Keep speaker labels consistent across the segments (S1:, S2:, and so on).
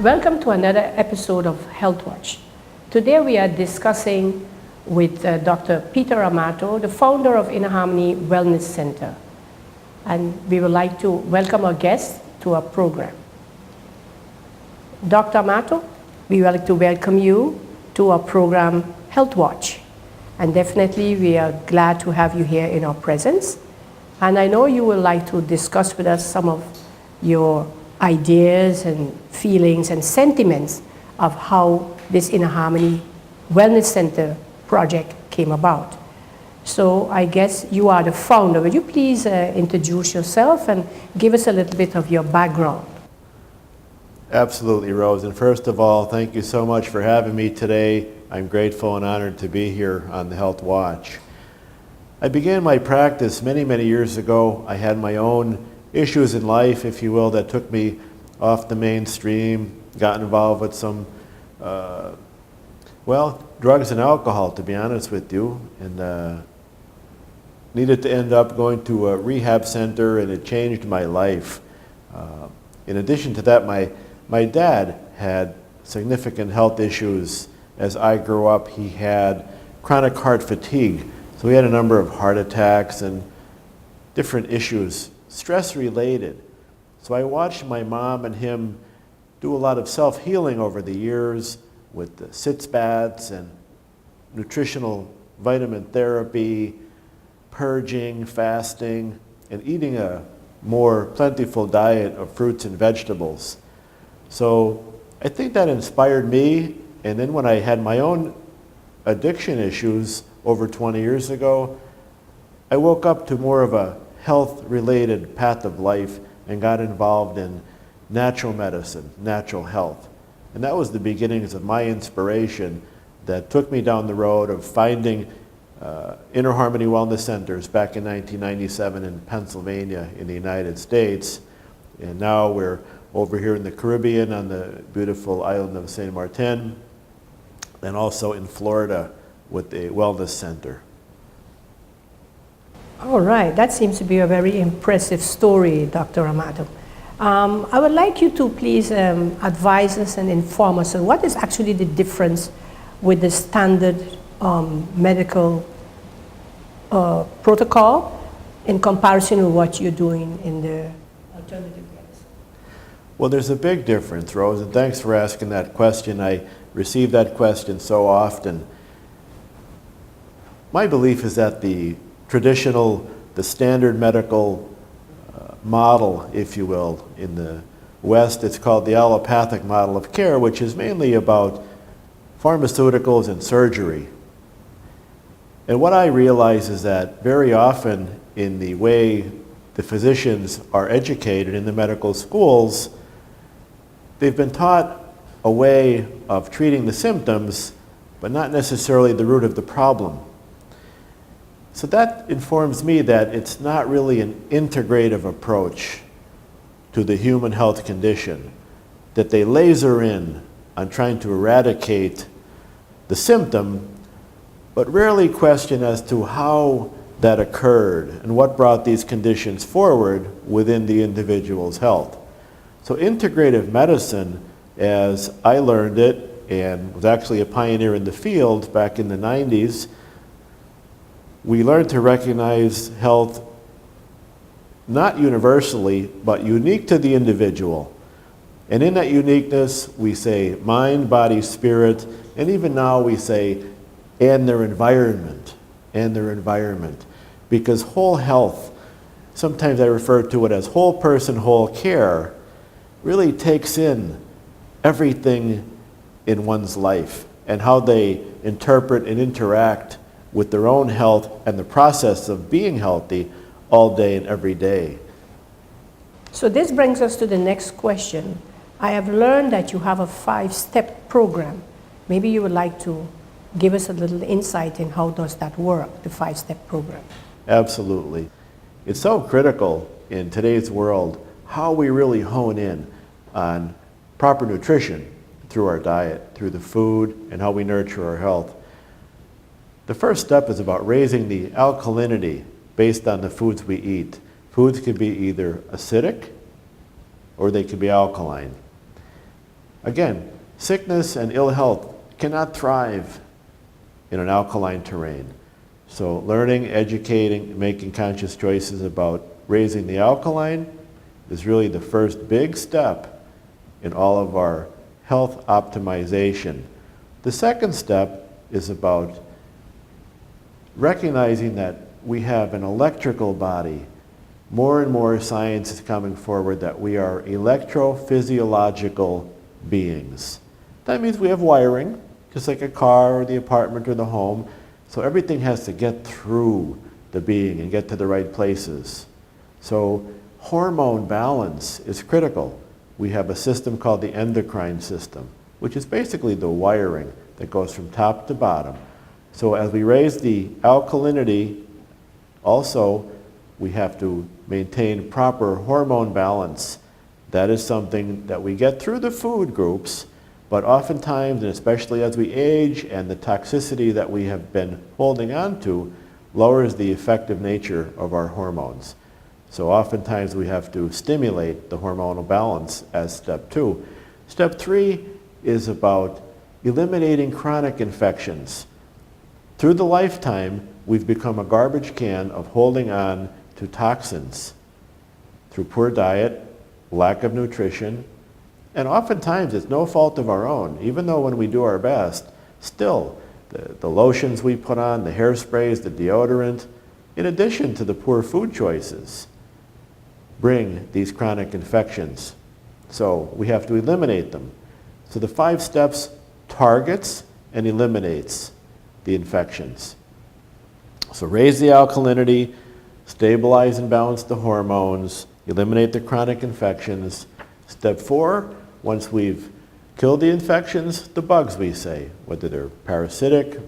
S1: Welcome to another episode of Health Watch. Today we are discussing with Dr. Peter Amato, the founder of Inner Harmony Wellness Center. And we would like to welcome our guest to our program. Dr. Amato, we would like to welcome you to our program Health Watch. And definitely we are glad to have you here in our presence. And I know you would like to discuss with us some of your ideas and feelings and sentiments of how this Inner Harmony Wellness Center project came about. So I guess you are the founder. Would you please introduce yourself and give us a little bit of your background?
S2: Absolutely, Rose. And first of all, thank you so much for having me today. I'm grateful and honored to be here on the Health Watch. I began my practice many, many years ago. I had my own issues in life, if you will, that took me off the mainstream, got involved with some, drugs and alcohol, to be honest with you, and needed to end up going to a rehab center, and it changed my life. In addition to that, my dad had significant health issues. As I grew up, he had chronic heart fatigue, so he had a number of heart attacks and different issues, stress-related. So I watched my mom and him do a lot of self-healing over the years with the sitz baths and nutritional vitamin therapy, purging, fasting, and eating a more plentiful diet of fruits and vegetables. So I think that inspired me, and then when I had my own addiction issues over 20 years ago, I woke up to more of a health-related path of life and got involved in natural medicine, natural health. And that was the beginnings of my inspiration that took me down the road of finding Inner Harmony Wellness Centers back in 1997 in Pennsylvania in the United States. And now we're over here in the Caribbean on the beautiful island of Saint Martin, and also in Florida with a wellness center.
S1: All right, that seems to be a very impressive story, Dr. Amato. I would like you to please advise us and inform us on what is actually the difference with the standard medical protocol in comparison with what you're doing in the alternative medicine.
S2: Well, there's a big difference, Rose, and thanks for asking that question. I receive that question so often. My belief is that the standard medical model, if you will, in the West, it's called the allopathic model of care, which is mainly about pharmaceuticals and surgery. And what I realize is that very often in the way the physicians are educated in the medical schools, they've been taught a way of treating the symptoms, but not necessarily the root of the problem. So that informs me that it's not really an integrative approach to the human health condition, that they laser in on trying to eradicate the symptom, but rarely question as to how that occurred and what brought these conditions forward within the individual's health. So integrative medicine, as I learned it and was actually a pioneer in the field back in the 90s, we learned to recognize health not universally, but unique to the individual. And in that uniqueness, we say mind, body, spirit, and even now we say, and their environment, Because whole health, sometimes I refer to it as whole person, whole care, really takes in everything in one's life and how they interpret and interact with their own health and the process of being healthy all day and every day.
S1: So this brings us to the next question. I have learned that you have a 5-step program. Maybe you would like to give us a little insight in how does that work, the 5-step program.
S2: Absolutely. It's so critical in today's world how we really hone in on proper nutrition through our diet, through the food, and how we nurture our health. The first step is about raising the alkalinity based on the foods we eat. Foods can be either acidic or they can be alkaline. Again, sickness and ill health cannot thrive in an alkaline terrain. So learning, educating, making conscious choices about raising the alkaline is really the first big step in all of our health optimization. The second step is about recognizing that we have an electrical body. More and more science is coming forward that we are electrophysiological beings. That means we have wiring, just like a car or the apartment or the home. So everything has to get through the being and get to the right places. So hormone balance is critical. We have a system called the endocrine system, which is basically the wiring that goes from top to bottom. So as we raise the alkalinity, also we have to maintain proper hormone balance. That is something that we get through the food groups, but oftentimes, and especially as we age and the toxicity that we have been holding on to, lowers the effective nature of our hormones. So oftentimes we have to stimulate the hormonal balance as step 2. Step 3 is about eliminating chronic infections. Through the lifetime, we've become a garbage can of holding on to toxins through poor diet, lack of nutrition, and oftentimes it's no fault of our own. Even though when we do our best, still the lotions we put on, the hairsprays, the deodorant, in addition to the poor food choices, bring these chronic infections. So we have to eliminate them. So the 5 steps targets and eliminates the infections. So raise the alkalinity, stabilize and balance the hormones, eliminate the chronic infections. Step 4, once we've killed the infections, the bugs we say, whether they're parasitic,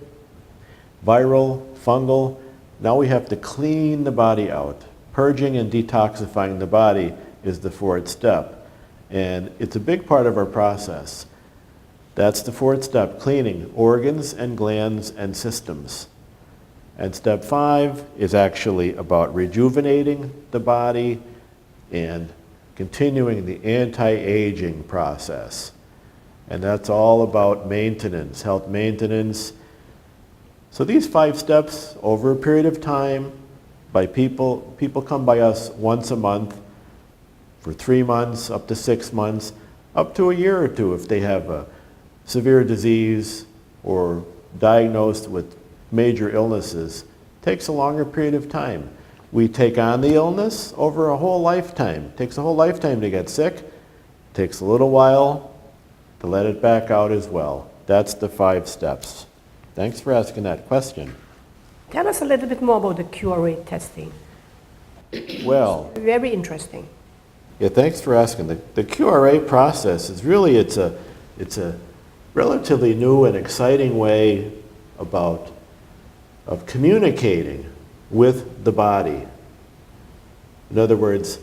S2: viral, fungal, now we have to clean the body out. Purging and detoxifying the body is the 4th step. And it's a big part of our process. That's the 4th step, cleaning organs and glands and systems. And step 5 is actually about rejuvenating the body and continuing the anti-aging process. And that's all about maintenance, health maintenance. So these 5 steps over a period of time, by people come by us once a month for 3 months, up to 6 months, up to a year or 2 if they have a severe disease or diagnosed with major illnesses. Takes a longer period of time. We take on the illness over a whole lifetime. Takes a whole lifetime to get sick. Takes a little while to let it back out as well. That's the 5 steps. Thanks for asking that question.
S1: Tell us a little bit more about the QRA testing.
S2: Well,
S1: Very interesting.
S2: yeah, thanks for asking. The QRA process is really, it's a relatively new and exciting way of communicating with the body. In other words,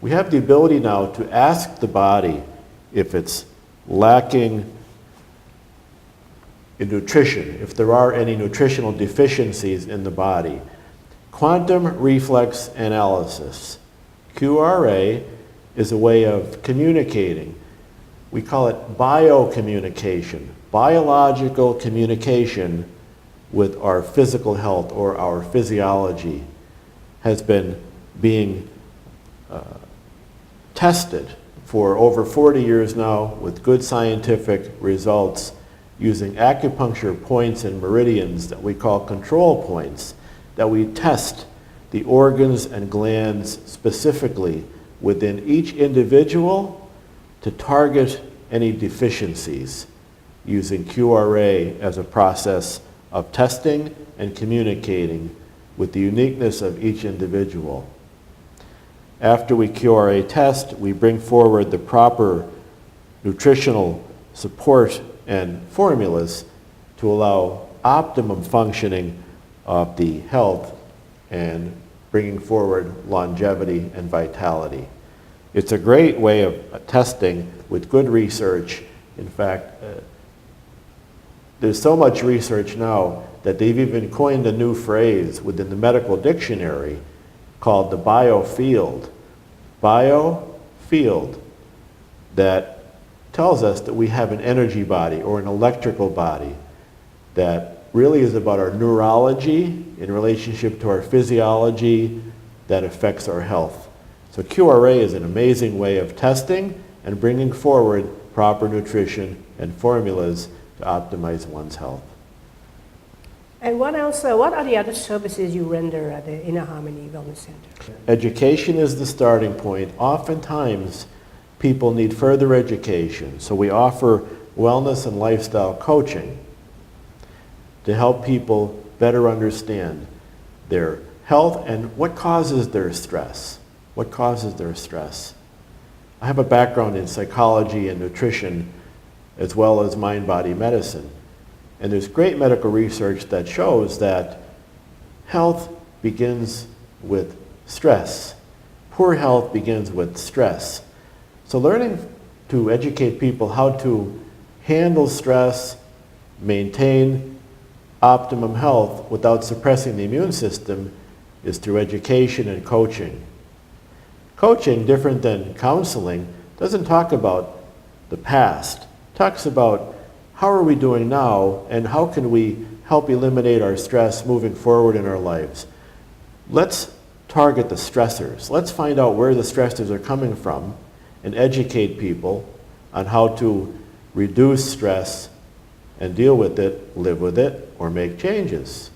S2: we have the ability now to ask the body if it's lacking in nutrition, if there are any nutritional deficiencies in the body. Quantum reflex analysis, QRA, is a way of communicating. We call it biocommunication, biological communication with our physical health or our physiology has been being tested for over 40 years now with good scientific results using acupuncture points and meridians that we call control points, that we test the organs and glands specifically within each individual to target any deficiencies using QRA as a process of testing and communicating with the uniqueness of each individual. After we QRA test, we bring forward the proper nutritional support and formulas to allow optimum functioning of the health and bringing forward longevity and vitality. It's a great way of testing with good research. In fact, there's so much research now that they've even coined a new phrase within the medical dictionary called the biofield. Biofield, that tells us that we have an energy body or an electrical body that really is about our neurology in relationship to our physiology that affects our health. So QRA is an amazing way of testing and bringing forward proper nutrition and formulas to optimize one's health.
S1: And what else, what are the other services you render at the Inner Harmony Wellness Center?
S2: Education is the starting point. Oftentimes, people need further education, so we offer wellness and lifestyle coaching to help people better understand their health and what causes their stress. What causes their stress? I have a background in psychology and nutrition as well as mind-body medicine. And there's great medical research that shows that health begins with stress. Poor health begins with stress. So learning to educate people how to handle stress, maintain optimum health without suppressing the immune system is through education and coaching. Coaching, different than counseling, doesn't talk about the past. It talks about how are we doing now and how can we help eliminate our stress moving forward in our lives. Let's target the stressors. Let's find out where the stressors are coming from and educate people on how to reduce stress and deal with it, live with it, or make changes.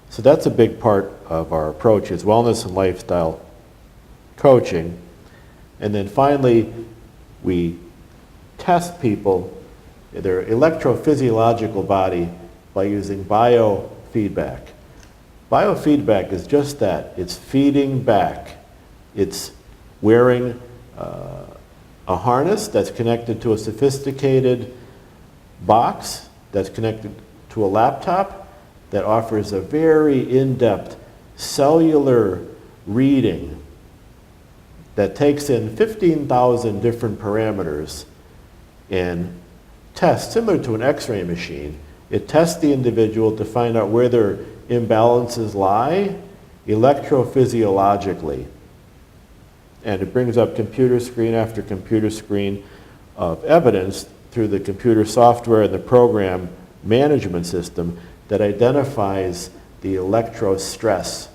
S2: So that's a big part of our approach is wellness and lifestyle coaching. And then finally, we test people, their electrophysiological body, by using biofeedback. Biofeedback is just that. It's feeding back. It's wearing a harness that's connected to a sophisticated box that's connected to a laptop that offers a very in-depth cellular reading that takes in 15,000 different parameters and tests, similar to an X-ray machine. It tests the individual to find out where their imbalances lie electrophysiologically. And it brings up computer screen after computer screen of evidence through the computer software and the program management system that identifies the electro stress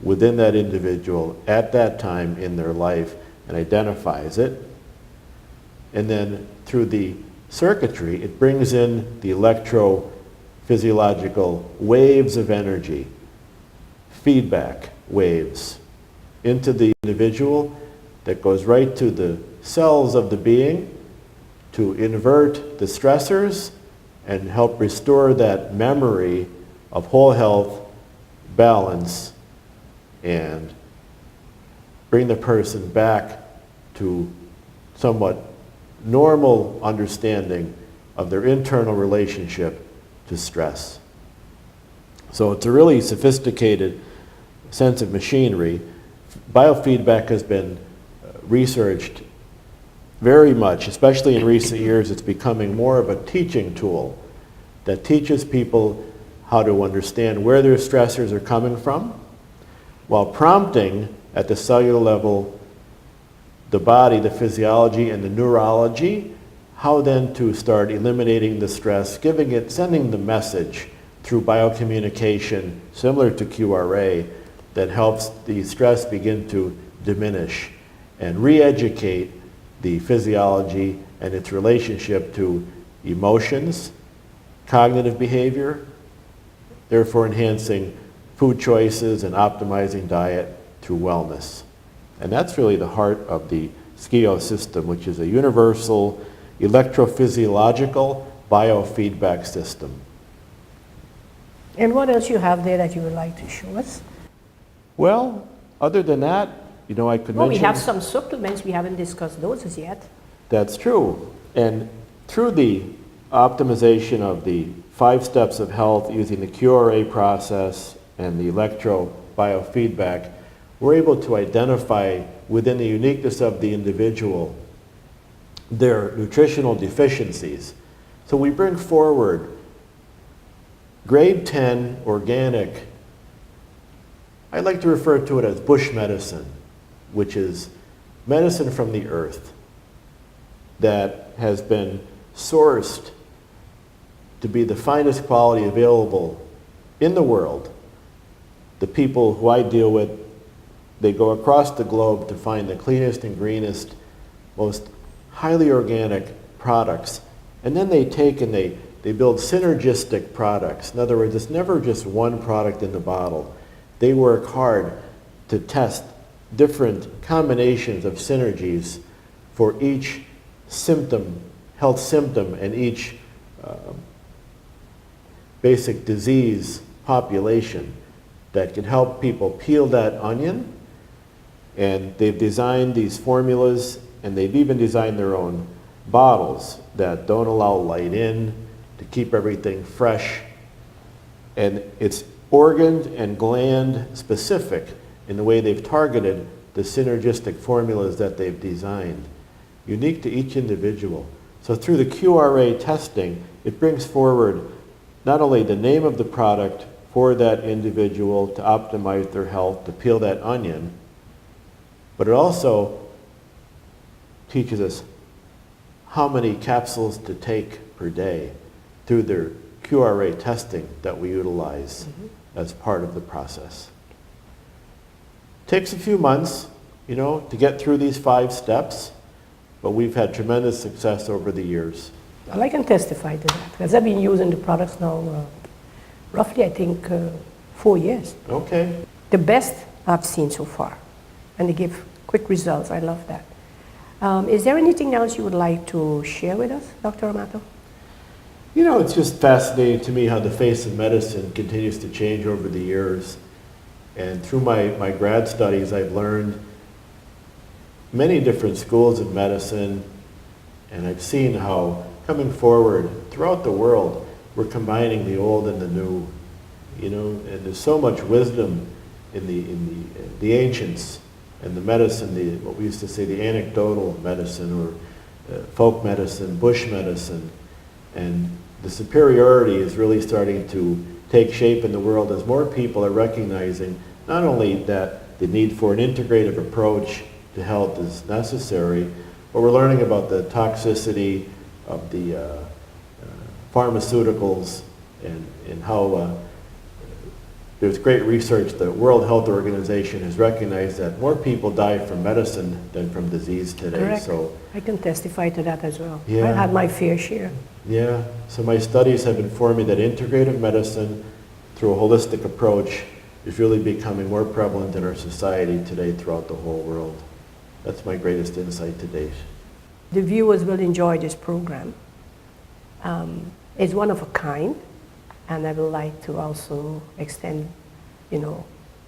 S2: within that individual at that time in their life and identifies it. And then through the circuitry, it brings in the electrophysiological waves of energy, feedback waves, into the individual that goes right to the cells of the being to invert the stressors and help restore that memory of whole health, balance, and bring the person back to somewhat normal understanding of their internal relationship to stress. So it's a really sophisticated sense of machinery. Biofeedback has been researched very much, especially in recent years. It's becoming more of a teaching tool that teaches people how to understand where their stressors are coming from, while prompting at the cellular level the body, the physiology, and the neurology, how then to start eliminating the stress, giving it, sending the message through biocommunication, similar to QRA, that helps the stress begin to diminish and re-educate the physiology and its relationship to emotions, cognitive behavior, therefore enhancing food choices and optimizing diet through wellness. And that's really the heart of the SCIO system, which is a universal electrophysiological biofeedback system.
S1: And what else you have there that you would like to show us?
S2: Well, other than that, you know, I could
S1: Well,
S2: mention...
S1: we have some supplements. We haven't discussed those as yet.
S2: That's true. And through the optimization of the 5 steps of health using the QRA process and the electro-biofeedback, we're able to identify within the uniqueness of the individual their nutritional deficiencies. So we bring forward grade 10 organic, I like to refer to it as bush medicine, which is medicine from the earth. that has been sourced to be the finest quality available in the world. The people who I deal with, they go across the globe to find the cleanest and greenest, most highly organic products. And then they take and they build synergistic products. In other words, it's never just one product in the bottle. They work hard to test different combinations of synergies for each symptom, health symptom, and each basic disease population that can help people peel that onion. And they've designed these formulas, and they've even designed their own bottles that don't allow light in to keep everything fresh. And it's organ and gland specific in the way they've targeted the synergistic formulas that they've designed, unique to each individual. So through the QRA testing, it brings forward not only the name of the product for that individual to optimize their health, to peel that onion, but it also teaches us how many capsules to take per day through their QRA testing that we utilize as part of the process. Takes a few months, to get through these 5 steps, but we've had tremendous success over the years.
S1: Well, I can testify to that because I've been using the products now roughly, I think, 4 years.
S2: Okay.
S1: The best I've seen so far, and they give quick results. I love that. Is there anything else you would like to share with us, Dr. Amato?
S2: It's just fascinating to me how the face of medicine continues to change over the years. And through my grad studies, I've learned many different schools of medicine, and I've seen how coming forward throughout the world, we're combining the old and the new, and there's so much wisdom in the ancients and the medicine, what we used to say, the anecdotal medicine or folk medicine, bush medicine, and the superiority is really starting to take shape in the world as more people are recognizing not only that the need for an integrative approach to health is necessary, but we're learning about the toxicity of the pharmaceuticals and how there's great research. The World Health Organization has recognized that more people die from medicine than from disease today.
S1: Correct.
S2: So
S1: I can testify to that as well.
S2: Yeah.
S1: I had my fair share.
S2: yeah, so my studies have informed me that integrative medicine through a holistic approach is really becoming more prevalent in our society today throughout the whole world. That's my greatest insight to date.
S1: The viewers will enjoy this program. It's one of a kind, and I would like to also extend,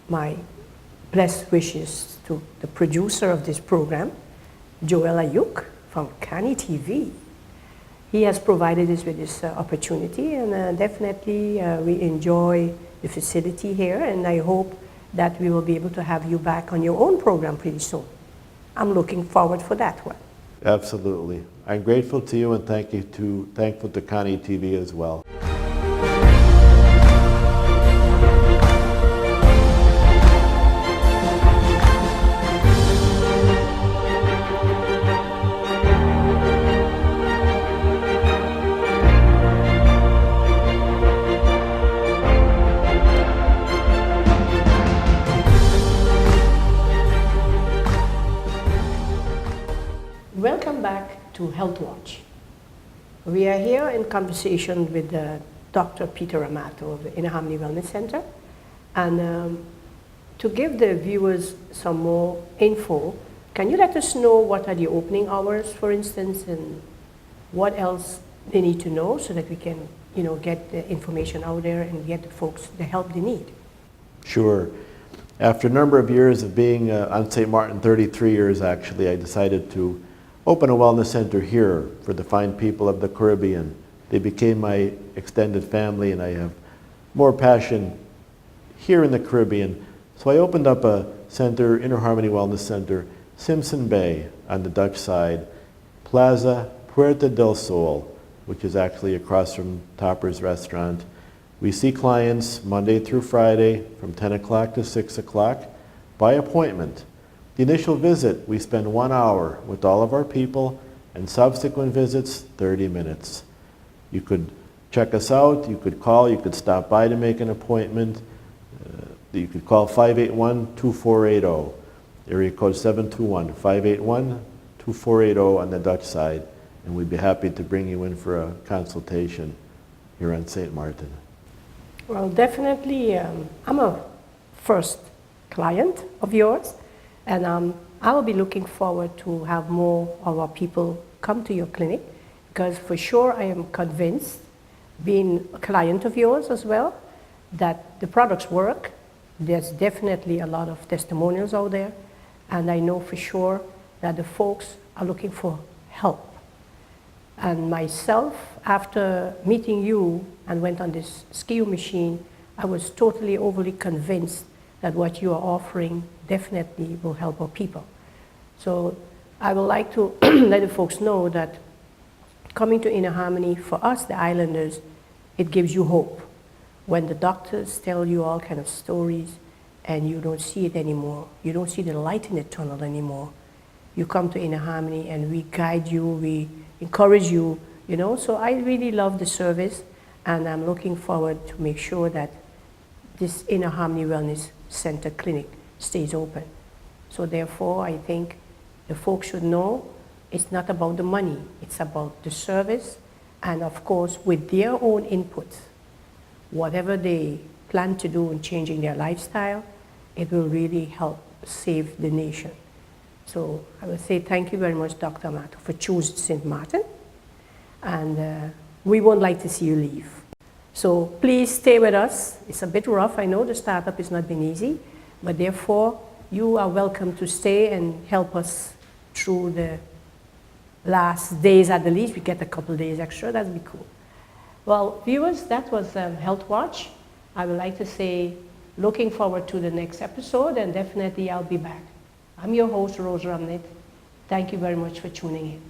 S1: my best wishes to the producer of this program, Joel Ayuk from Kani TV. He has provided us with this opportunity, and definitely we enjoy the facility here, and I hope that we will be able to have you back on your own program pretty soon. I'm looking forward for that one.
S2: Absolutely. I'm grateful to you and thankful to Kani TV as well.
S1: Welcome back to Health Watch. We are here in conversation with Dr. Peter Amato of the Inner Harmony Wellness Center. And to give the viewers some more info, can you let us know what are the opening hours, for instance, and what else they need to know so that we can, get the information out there and get the folks the help they need?
S2: Sure. After a number of years of being on St. Martin, 33 years actually, I decided to open a wellness center here for the fine people of the Caribbean. They became my extended family, and I have more passion here in the Caribbean. So I opened up a center, Inner Harmony Wellness Center, Simpson Bay on the Dutch side, Plaza Puerta del Sol, which is actually across from Topper's Restaurant. We see clients Monday through Friday from 10 o'clock to 6 o'clock by appointment. The initial visit, we spend 1 hour with all of our people and subsequent visits, 30 minutes. You could check us out, you could call, you could stop by to make an appointment. You could call 581-2480, area code 721-581-2480 on the Dutch side, and we'd be happy to bring you in for a consultation here on St. Martin.
S1: Well, definitely, I'm a first client of yours, and I will be looking forward to have more of our people come to your clinic, because for sure I am convinced, being a client of yours as well, that the products work. There's definitely a lot of testimonials out there, and I know for sure that the folks are looking for help. And myself, after meeting you and went on this SKIU machine, I was totally overly convinced that what you are offering definitely will help our people. So I would like to let the folks know that coming to Inner Harmony, for us, the Islanders, it gives you hope. When the doctors tell you all kind of stories and you don't see it anymore, you don't see the light in the tunnel anymore, you come to Inner Harmony and we guide you, we encourage you, you know. So I really love the service, and I'm looking forward to make sure that this Inner Harmony Wellness Center clinic stays open. So therefore, I think the folks should know it's not about the money, it's about the service, and of course, with their own input, whatever they plan to do in changing their lifestyle, it will really help save the nation. So I will say thank you very much, Dr. Amato, for choosing St. Martin, and we won't like to see you leave. So please stay with us. It's a bit rough, I know the startup has not been easy, but therefore you are welcome to stay and help us through the last days at the least. We get a couple days extra, that'd be cool. Well, viewers, that was Health Watch. I would like to say looking forward to the next episode, and definitely I'll be back. I'm your host, Rose Ramnit. Thank you very much for tuning in.